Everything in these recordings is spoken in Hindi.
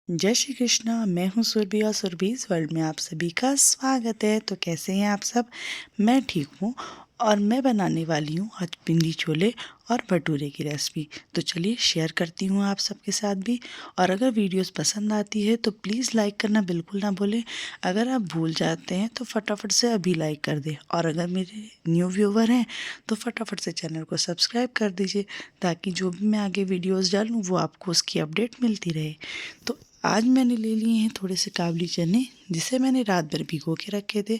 जय श्री कृष्णा। मैं हूँ सुरभि और सुरभि's वर्ल्ड में आप सभी का स्वागत है। तो कैसे हैं आप सब? मैं ठीक हूँ और मैं बनाने वाली हूँ आज भिंडी छोले और भटूरे की रेसिपी। तो चलिए शेयर करती हूँ आप सबके साथ भी। और अगर वीडियोस पसंद आती है तो प्लीज़ लाइक करना बिल्कुल ना भूलें। अगर आप भूल जाते हैं तो फटाफट से अभी लाइक कर दें। और अगर मेरे न्यू व्यूवर हैं तो फटाफट से चैनल को सब्सक्राइब कर दीजिए, ताकि जो भी मैं आगे वीडियोस डालूँ वो आपको उसकी अपडेट मिलती रहे। तो आज मैंने ले लिए हैं थोड़े से काबुली चने, जिसे मैंने रात भर भिगो के रखे थे।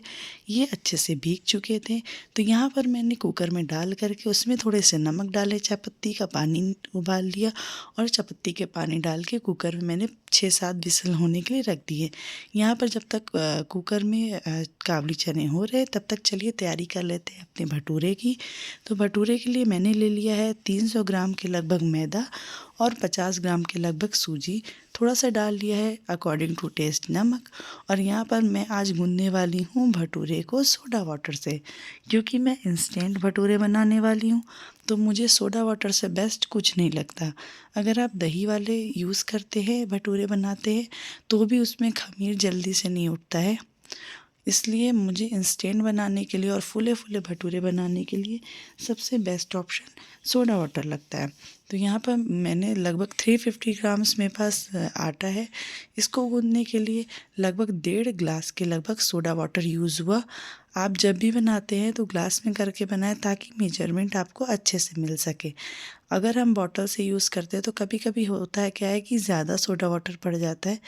ये अच्छे से भीग चुके थे। तो यहाँ पर मैंने कुकर में डाल करके उसमें थोड़े से नमक डाले, चाय पत्ती का पानी उबाल लिया और चाय पत्ती के पानी डाल के कुकर में मैंने 6-7 विसल होने के लिए रख दिए। यहाँ पर जब तक कुकर में काबुली चने हो रहे तब तक चलिए तैयारी कर लेते हैं अपने भटूरे की। तो भटूरे के लिए मैंने ले लिया है 300 ग्राम के लगभग मैदा और 50 ग्राम के लगभग सूजी। थोड़ा सा डाल लिया है अकॉर्डिंग टू टेस्ट नमक। और यहाँ पर मैं आज गूंदने वाली हूँ भटूरे को सोडा वाटर से, क्योंकि मैं इंस्टेंट भटूरे बनाने वाली हूँ। तो मुझे सोडा वाटर से बेस्ट कुछ नहीं लगता। अगर आप दही वाले यूज़ करते हैं भटूरे बनाते हैं तो भी उसमें खमीर जल्दी से नहीं उठता है। इसलिए मुझे इंस्टेंट बनाने के लिए और फूले फूले भटूरे बनाने के लिए सबसे बेस्ट ऑप्शन सोडा वाटर लगता है। तो यहाँ पर मैंने लगभग 350 ग्राम्स मेरे पास आटा है। इसको गूंदने के लिए लगभग 1.5 ग्लास के लगभग सोडा वाटर यूज़ हुआ। आप जब भी बनाते हैं तो ग्लास में करके बनाएं, ताकि मेजरमेंट आपको अच्छे से मिल सके। अगर हम बॉटल से यूज़ करते हैं तो कभी कभी होता है क्या है कि ज़्यादा सोडा वाटर पड़ जाता है,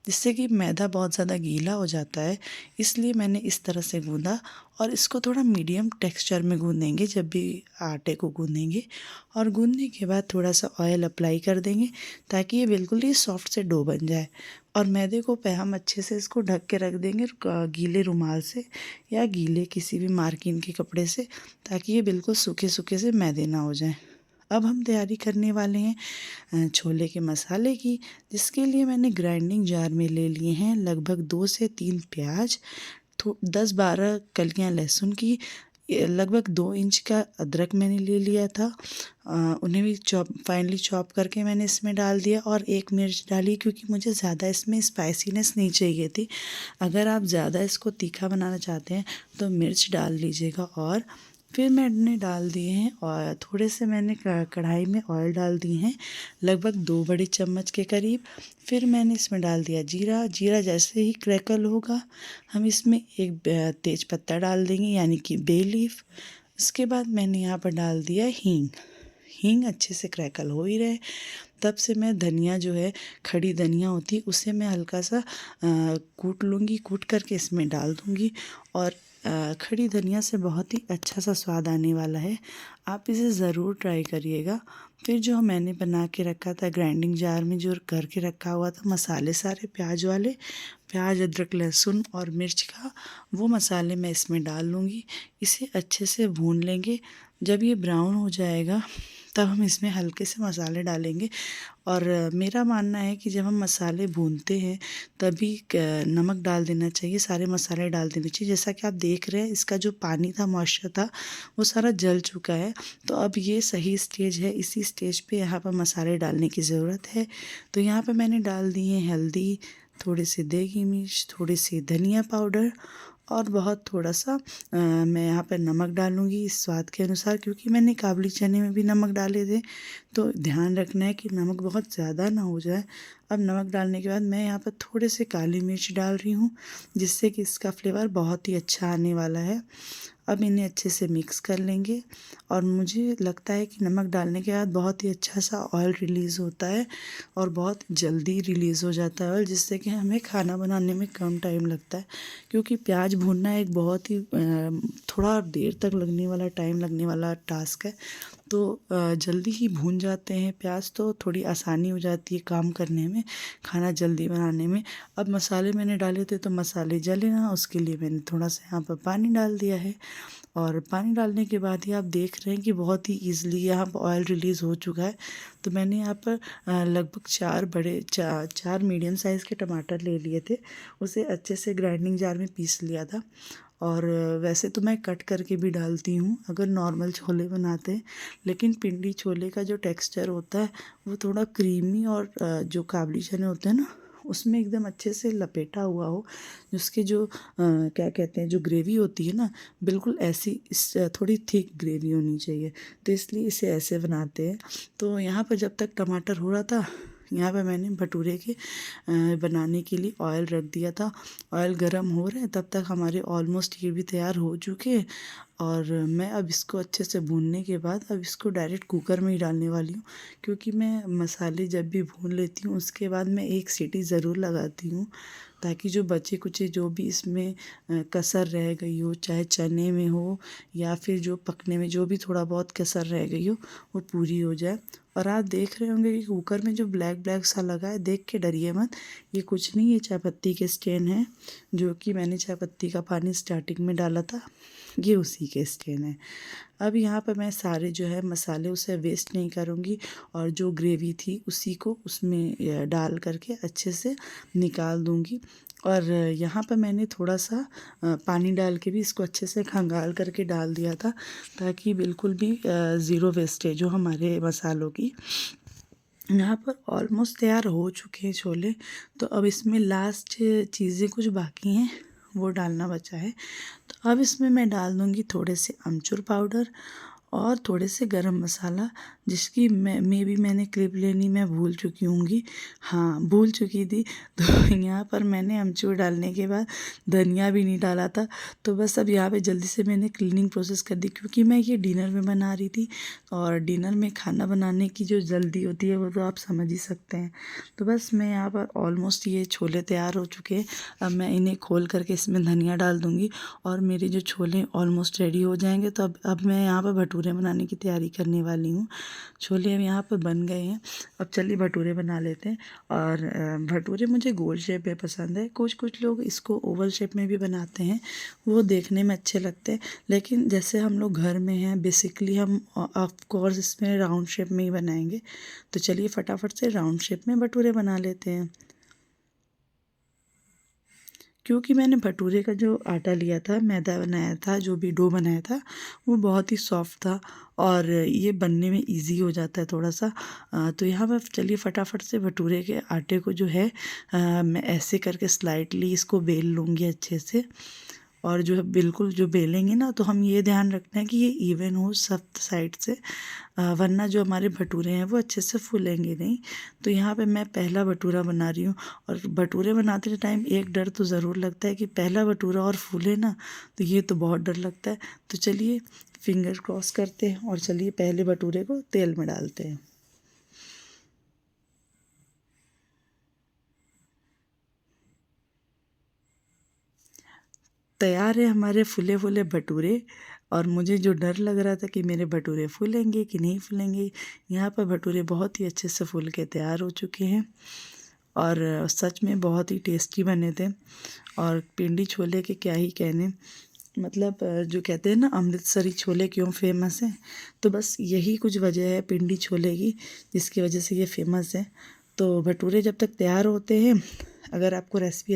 जिससे कि मैदा बहुत ज़्यादा गीला हो जाता है। इसलिए मैंने इस तरह से गूंदा। और इसको थोड़ा मीडियम टेक्सचर में गूंदेंगे जब भी आटे को गूंदेंगे। और गूंदने के बाद थोड़ा सा ऑयल अप्लाई कर देंगे, ताकि ये बिल्कुल ही सॉफ्ट से डो बन जाए। और मैदे को हम अच्छे से इसको ढक के रख देंगे गीले रुमाल से या गीले किसी भी मार्किन के कपड़े से, ताकि ये बिल्कुल सूखे सूखे से मैदे ना हो जाए। अब हम तैयारी करने वाले हैं छोले के मसाले की, जिसके लिए मैंने ग्राइंडिंग जार में ले लिए हैं लगभग 2 से 3 प्याज, 10-12 कलियां लहसुन की, लगभग 2 इंच का अदरक मैंने ले लिया था। उन्हें भी फाइनली चॉप करके मैंने इसमें डाल दिया। और 1 मिर्च डाली, क्योंकि मुझे ज़्यादा इसमें स्पाइसीनेस नहीं चाहिए थी। अगर आप ज़्यादा इसको तीखा बनाना चाहते हैं तो मिर्च डाल लीजिएगा। और फिर मैंने डाल दिए हैं और थोड़े से मैंने कढ़ाई में ऑयल डाल दिए हैं लगभग 2 बड़े चम्मच के करीब। फिर मैंने इसमें डाल दिया जीरा। जीरा जैसे ही क्रैकल होगा हम इसमें एक तेज पत्ता डाल देंगे, यानी कि बे लीफ। उसके बाद मैंने यहाँ पर डाल दिया हींग। हींग अच्छे से क्रैकल हो ही रहे तब से मैं धनिया जो है, खड़ी धनिया होती है, उसे मैं हल्का सा कूट लूँगी। कूट करके इसमें डाल दूँगी। और खड़ी धनिया से बहुत ही अच्छा सा स्वाद आने वाला है। आप इसे ज़रूर ट्राई करिएगा। फिर जो मैंने बना के रखा था ग्राइंडिंग जार में, जो करके रखा हुआ था मसाले सारे प्याज वाले, प्याज अदरक लहसुन और मिर्च का, वो मसाले मैं इसमें डाल लूँगी। इसे अच्छे से भून लेंगे। जब ये ब्राउन हो जाएगा तब हम इसमें हल्के से मसाले डालेंगे। और मेरा मानना है कि जब हम मसाले भूनते हैं तभी नमक डाल देना चाहिए, सारे मसाले डाल देने चाहिए। जैसा कि आप देख रहे हैं इसका जो पानी था, मॉइस्चर था, वो सारा जल चुका है। तो अब ये सही स्टेज है। इसी स्टेज पे यहाँ पर मसाले डालने की ज़रूरत है। तो यहाँ पर मैंने डाल दी है हल्दी, थोड़ी सी देगी मिर्च, थोड़ी सी धनिया पाउडर और बहुत थोड़ा सा मैं यहाँ पर नमक डालूँगी इस स्वाद के अनुसार, क्योंकि मैंने काबुली चने में भी नमक डाले थे। तो ध्यान रखना है कि नमक बहुत ज़्यादा ना हो जाए। अब नमक डालने के बाद मैं यहाँ पर थोड़े से काली मिर्च डाल रही हूँ, जिससे कि इसका फ्लेवर बहुत ही अच्छा आने वाला है। अब इन्हें अच्छे से मिक्स कर लेंगे। और मुझे लगता है कि नमक डालने के बाद बहुत ही अच्छा सा ऑयल रिलीज़ होता है और बहुत जल्दी रिलीज़ हो जाता है ऑयल, जिससे कि हमें खाना बनाने में कम टाइम लगता है। क्योंकि प्याज भूनना एक बहुत ही थोड़ा देर तक लगने वाला, टाइम लगने वाला टास्क है। तो जल्दी ही भून जाते हैं प्याज, तो थोड़ी आसानी हो जाती है काम करने में, खाना जल्दी बनाने में। अब मसाले मैंने डाले थे तो मसाले जले ना, उसके लिए मैंने थोड़ा सा यहाँ पर पानी डाल दिया है। और पानी डालने के बाद ही आप देख रहे हैं कि बहुत ही ईज़िली यहाँ पर ऑयल रिलीज़ हो चुका है। तो मैंने यहाँ पर लगभग 4 मीडियम साइज़ के टमाटर ले लिए थे, उसे अच्छे से ग्राइंडिंग जार में पीस लिया था। और वैसे तो मैं कट करके भी डालती हूँ अगर नॉर्मल छोले बनाते हैं, लेकिन पिंडी छोले का जो टेक्सचर होता है वो थोड़ा क्रीमी और जो काबुली चने होते हैं ना, उसमें एकदम अच्छे से लपेटा हुआ हो, उसके जो क्या कहते हैं, जो ग्रेवी होती है ना, बिल्कुल ऐसी इस थोड़ी थिक ग्रेवी होनी चाहिए। तो इसलिए इसे ऐसे बनाते हैं। तो यहाँ पर जब तक टमाटर हो रहा था, यहाँ पे मैंने भटूरे के बनाने के लिए ऑयल रख दिया था। ऑयल गरम हो रहा है, तब तक हमारे ऑलमोस्ट ये भी तैयार हो चुके हैं। और मैं अब इसको अच्छे से भूनने के बाद अब इसको डायरेक्ट कुकर में ही डालने वाली हूँ, क्योंकि मैं मसाले जब भी भून लेती हूँ उसके बाद मैं एक सीटी ज़रूर लगाती हूँ, ताकि जो बचे कुचे जो भी इसमें कसर रह गई हो, चाहे चने में हो या फिर जो पकने में जो भी थोड़ा बहुत कसर रह गई हो, वो पूरी हो जाए। और आप देख रहे होंगे कि कुकर में जो ब्लैक ब्लैक सा लगा है, देख के डरिए मत, ये कुछ नहीं, ये चाय पत्ती के स्टेन है, जो कि मैंने चाय पत्ती का पानी स्टार्टिंग में डाला था, ये उसी के स्टेन है। अब यहाँ पर मैं सारे जो है मसाले उसे वेस्ट नहीं करूँगी, और जो ग्रेवी थी उसी को उसमें डाल करके अच्छे से निकाल दूँगी। और यहाँ पर मैंने थोड़ा सा पानी डाल के भी इसको अच्छे से खंगाल करके डाल दिया था, ताकि बिल्कुल भी ज़ीरो वेस्टेज हो हमारे मसालों की। यहाँ पर ऑलमोस्ट तैयार हो चुके हैं छोले। तो अब इसमें लास्ट चीज़ें कुछ बाकी हैं, वो डालना बचा है। तो अब इसमें मैं डाल दूँगी थोड़े से अमचूर पाउडर और थोड़े से गरम मसाला, जिसकी मैं भी मैंने क्लिप लेनी मैं भूल चुकी होंगी, हाँ भूल चुकी थी। तो यहाँ पर मैंने अमचूर डालने के बाद धनिया भी नहीं डाला था। तो बस अब यहाँ पे जल्दी से मैंने क्लीनिंग प्रोसेस कर दी, क्योंकि मैं ये डिनर में बना रही थी, और डिनर में खाना बनाने की जो जल्दी होती है वो तो आप समझ ही सकते हैं। तो बस मैं यहाँ पर ऑलमोस्ट ये छोले तैयार हो चुके हैं। अब मैं इन्हें खोल करके इसमें धनिया डाल दूँगी, और मेरे जो छोले ऑलमोस्ट रेडी हो जाएंगे। तो अब मैं यहाँ पर भटूरे बनाने की तैयारी करने वाली हूँ। छोले अब यहाँ पर बन गए हैं, अब चलिए भटूरे बना लेते हैं। और भटूरे मुझे गोल शेप में पसंद है, कुछ लोग इसको ओवल शेप में भी बनाते हैं, वो देखने में अच्छे लगते हैं। लेकिन जैसे हम लोग घर में हैं, बेसिकली हम ऑफ कोर्स इसमें राउंड शेप में ही बनाएंगे। तो चलिए फटाफट से राउंड शेप में भटूरे बना लेते हैं। क्योंकि मैंने भटूरे का जो आटा लिया था, मैदा बनाया था, जो भी डो बनाया था, वो बहुत ही सॉफ्ट था, और ये बनने में इजी हो जाता है थोड़ा सा। तो यहाँ पर चलिए फटाफट से भटूरे के आटे को जो है मैं ऐसे करके स्लाइटली इसको बेल लूँगी अच्छे से। और जो है बिल्कुल जो बेलेंगे ना, तो हम ये ध्यान रखना है कि ये इवन हो सब साइड से, वरना जो हमारे भटूरे हैं वो अच्छे से फूलेंगे नहीं। तो यहाँ पे मैं पहला भटूरा बना रही हूँ। और भटूरे बनाते टाइम एक डर तो ज़रूर लगता है कि पहला भटूरा और फूले ना, तो ये तो बहुत डर लगता है। तो चलिए फिंगर क्रॉस करते हैं, और चलिए पहले भटूरे को तेल में डालते हैं। तैयार है हमारे फूले फूले भटूरे। और मुझे जो डर लग रहा था कि मेरे भटूरे फूलेंगे कि नहीं फूलेंगे, यहाँ पर भटूरे बहुत ही अच्छे से फूल के तैयार हो चुके हैं, और सच में बहुत ही टेस्टी बने थे। और पिंडी छोले के क्या ही कहने, मतलब जो कहते हैं ना अमृतसरी छोले क्यों फेमस हैं, तो बस यही कुछ वजह है पिंडी छोले की, जिसकी वजह से ये फेमस है। तो भटूरे जब तक तैयार होते हैं, अगर आपको रेसिपी